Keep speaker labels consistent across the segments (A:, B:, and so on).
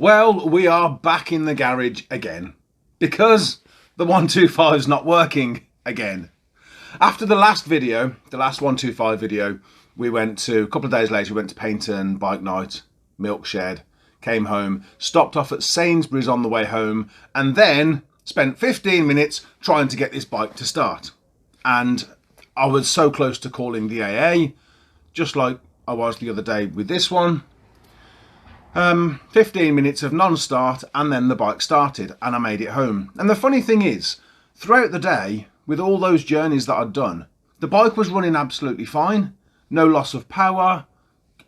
A: Well, we are back in the garage again because the 125 is not working again. After the last video, the last 125 video, we went to, a couple of days later, we went to paint and bike night, milk shed, came home, stopped off at Sainsbury's on the way home, and then spent 15 minutes trying to get this bike to start. And I was so close to calling the AA, just like I was the other day with this one. 15 minutes of non-start, and then the bike started and I made it home. And the funny thing is, throughout the day, with all those journeys that I'd done, the bike was running absolutely fine. No loss of power,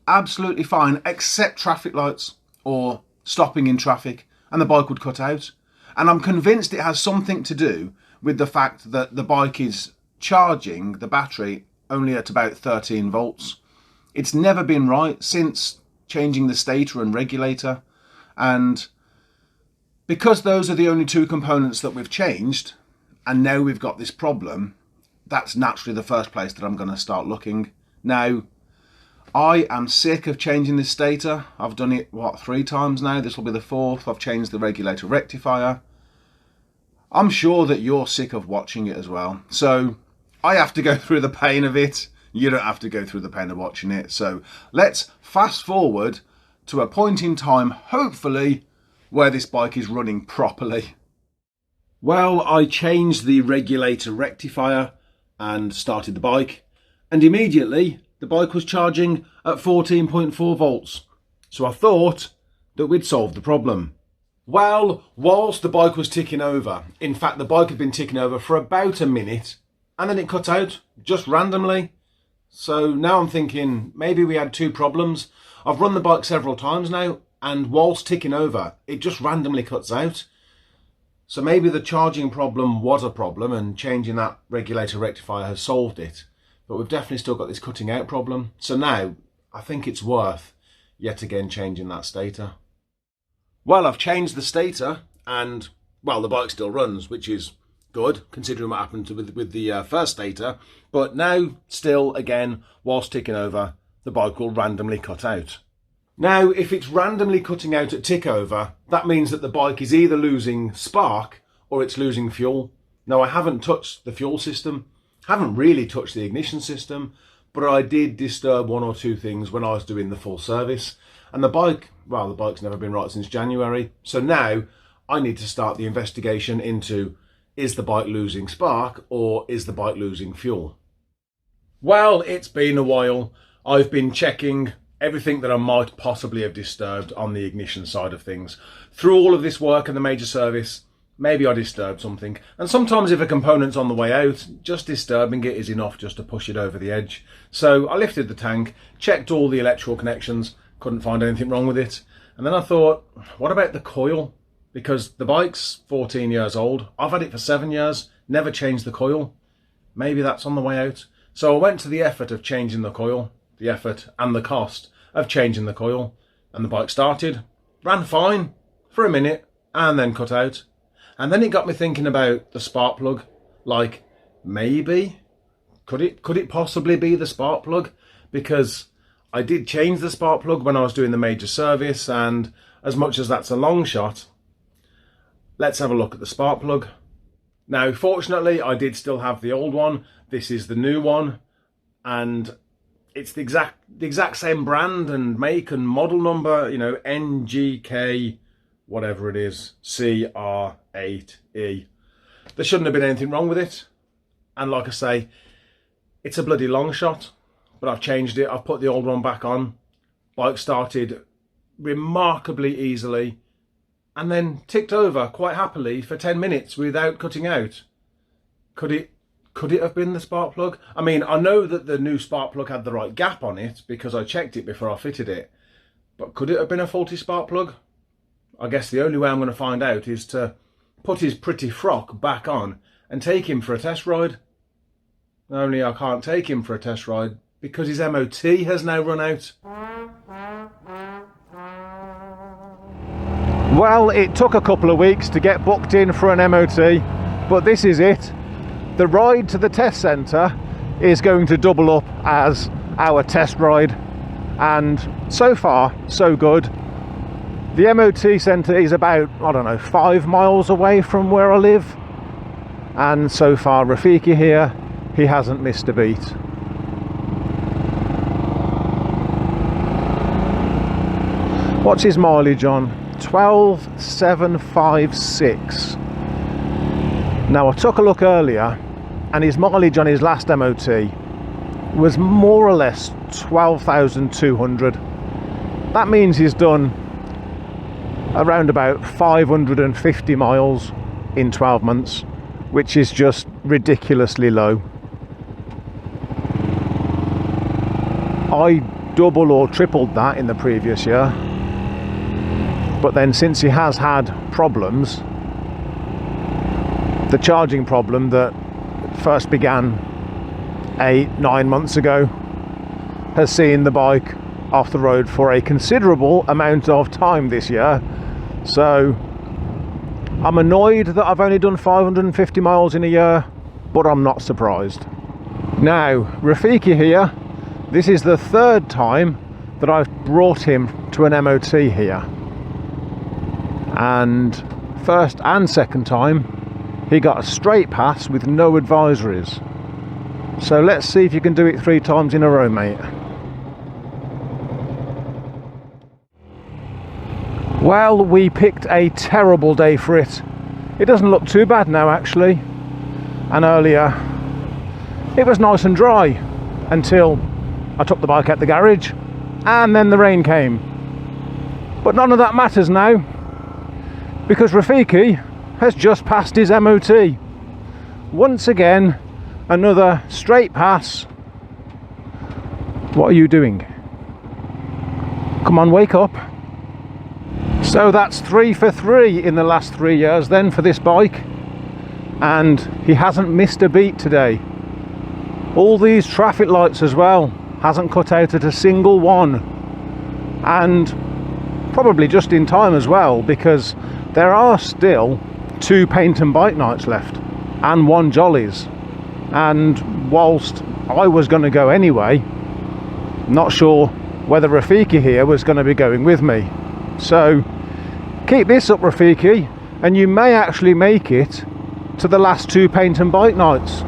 A: absolutely fine, except traffic lights or stopping in traffic, and the bike would cut out. And I'm convinced it has something to do with the fact that the bike is charging the battery only at about 13 volts. It's never been right since changing the stator and regulator, and because those are the only two components that we've changed, and now we've got this problem, that's naturally the first place that I'm going to start looking. Now, I am sick of changing this stator. I've done it, what, 3 times now? This will be the 4th. I've changed the regulator rectifier. I'm sure that you're sick of watching it as well. So I have to go through the pain of it. You don't have to go through the pain of watching it. So let's fast forward to a point in time, hopefully, where this bike is running properly. Well, I changed the regulator rectifier and started the bike, and immediately the bike was charging at 14.4 volts. So I thought that we'd solved the problem. Well, whilst the bike was ticking over, in fact the bike had been ticking over for about a minute, and then it cut out just randomly. So now I'm thinking maybe we had 2 problems. I've run the bike several times now, and whilst ticking over, it just randomly cuts out. So maybe the charging problem was a problem and changing that regulator rectifier has solved it. But we've definitely still got this cutting out problem. So now I think it's worth yet again changing that stator. Well, I've changed the stator and, well, the bike still runs, which is good considering what happened with the first stator. But now, still, again, whilst ticking over, the bike will randomly cut out. Now, if it's randomly cutting out at tick over, that means that the bike is either losing spark or it's losing fuel. Now, I haven't touched the fuel system, haven't really touched the ignition system, but I did disturb 1 or 2 things when I was doing the full service. And the bike, well, the bike's never been right since January. So now I need to start the investigation into, is the bike losing spark or is the bike losing fuel? Well, it's been a while. I've been checking everything that I might possibly have disturbed on the ignition side of things. Through all of this work and the major service, maybe I disturbed something. And sometimes if a component's on the way out, just disturbing it is enough just to push it over the edge. So I lifted the tank, checked all the electrical connections, couldn't find anything wrong with it. And then I thought, what about the coil? Because the bike's 14 years old. I've had it for 7 years, never changed the coil. Maybe that's on the way out. So I went to the effort of changing the coil, the effort and the cost of changing the coil, and the bike started, ran fine for a minute, and then cut out. And then it got me thinking about the spark plug. Like, maybe, could it possibly be the spark plug? Because I did change the spark plug when I was doing the major service, and as much as that's a long shot, let's have a look at the spark plug. Now, fortunately, I did still have the old one. This is the new one, and it's the exact same brand and make and model number, you know, NGK, whatever it is, CR8E. There shouldn't have been anything wrong with it. And like I say, it's a bloody long shot, but I've changed it. I've put the old one back on. Bike started remarkably easily and then ticked over quite happily for 10 minutes without cutting out. Could it have been the spark plug? I mean, I know that the new spark plug had the right gap on it because I checked it before I fitted it. But could it have been a faulty spark plug? I guess the only way I'm going to find out is to put his pretty frock back on and take him for a test ride. Only I can't take him for a test ride because his MOT has now run out. Well, it took a couple of weeks to get booked in for an MOT, but this is it. The ride to the test centre is going to double up as our test ride, and so far so good. The MOT centre is about, I don't know, 5 miles away from where I live, and so far Rafiki here, he hasn't missed a beat. What's his mileage on? 12,756. Now I took a look earlier and his mileage on his last MOT was more or less 12,200. That means he's done around about 550 miles in 12 months, which is just ridiculously low. I double or tripled that in the previous year, but then since he has had problems, the charging problem that first began 8-9 months ago has seen the bike off the road for a considerable amount of time this year. So I'm annoyed that I've only done 550 miles in a year, but I'm not surprised. Now Rafiki here, this is the 3rd time that I've brought him to an MOT here, and first and second time he got a straight pass with no advisories. So let's see if you can do it 3 times in a row, mate. Well, we picked a terrible day for it. It doesn't look too bad now actually, and earlier it was nice and dry until I took the bike out the garage and then the rain came. But none of that matters now, because Rafiki has just passed his MOT. Once again, another straight pass. What are you doing? Come on, wake up. So that's 3 for 3 in the last 3 years then for this bike, and he hasn't missed a beat today. All these traffic lights as well, hasn't cut out at a single one, and probably just in time as well, because there are still 2 paint and bike nights left and 1 Jollies, and whilst I was going to go anyway, not sure whether Rafiki here was going to be going with me. So keep this up, Rafiki, and you may actually make it to the last 2 paint and bike nights.